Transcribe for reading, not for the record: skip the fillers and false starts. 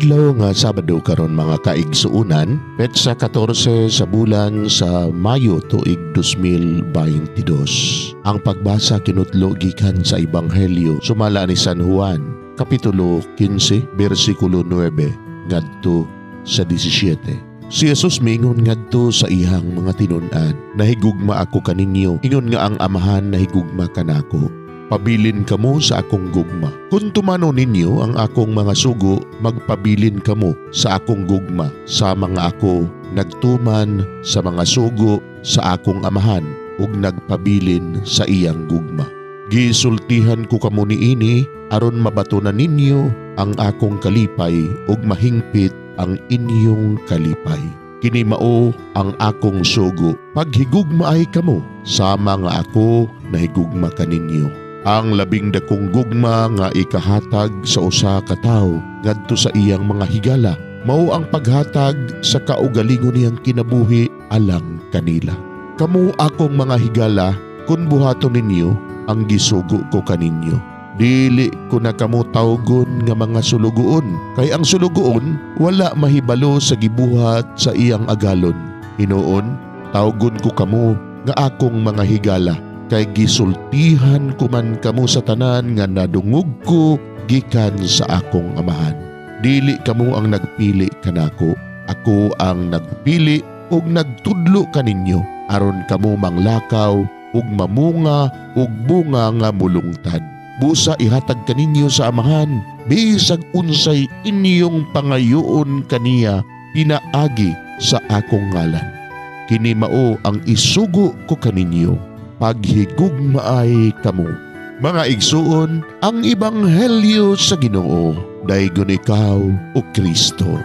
Adlaw nga Sabado karon mga kaigsuunan, petsa 14 sa bulan sa Mayo tuig 2022. Ang pagbasa kinutlo gikan sa Ebanghelyo sumala ni San Juan, kapitulo 15, bersikulo 9 ngadto sa 17. Si Jesus mingon ngadto sa iyang mga tinun-an, nahigugma ako kaninyo, ingon nga ang Amahan nahigugma kanako. Pabilin kamo sa akong gugma. Kung tumano ninyo ang akong mga sugo, magpabilin kamo sa akong gugma, sa mga ako nagtuman sa mga sugo sa akong Amahan ug nagpabilin sa iyang gugma. Gisultihan ko kamo niini aron mabatunan ninyo ang akong kalipay ug mahingpit ang inyong kalipay. Kini mao ang akong sugo, paghigugma ay kamo sa mga ako nahigugma kaninyo. Ang labing dakong gugma nga ikahatag sa usa ka tawo ngadto sa iyang mga higala, mao ang paghatag sa kaugalingon niyang kinabuhi alang kanila. Kamo akong mga higala, kun buhaton ninyo ang gisugo ko kaninyo. Dili ko na kamo tawgon nga mga sulugoon, kay ang sulugoon wala mahibalo sa gibuhat sa iyang agalon. Hinuon, tawgon ko kamo nga akong mga higala, kay gisultihan ko man kamo sa tanan nga nadungog ko gikan sa akong Amahan. Dili kamo ang nagpili kanako, ako ang nagpili ug nagtudlo kaninyo aron kamo manglakaw ug mamunga ug bunga nga mulungtad. Busa ihatag kaninyo sa Amahan, bisag unsay inyong pangayoon kaniya pinaagi sa akong ngalan. Kini mao ang isugo ko kaninyo, paghigugmaay kamo. Mga igsuon, ang Ebanghelyo sa Ginoo, daygon ikaw o Kristo.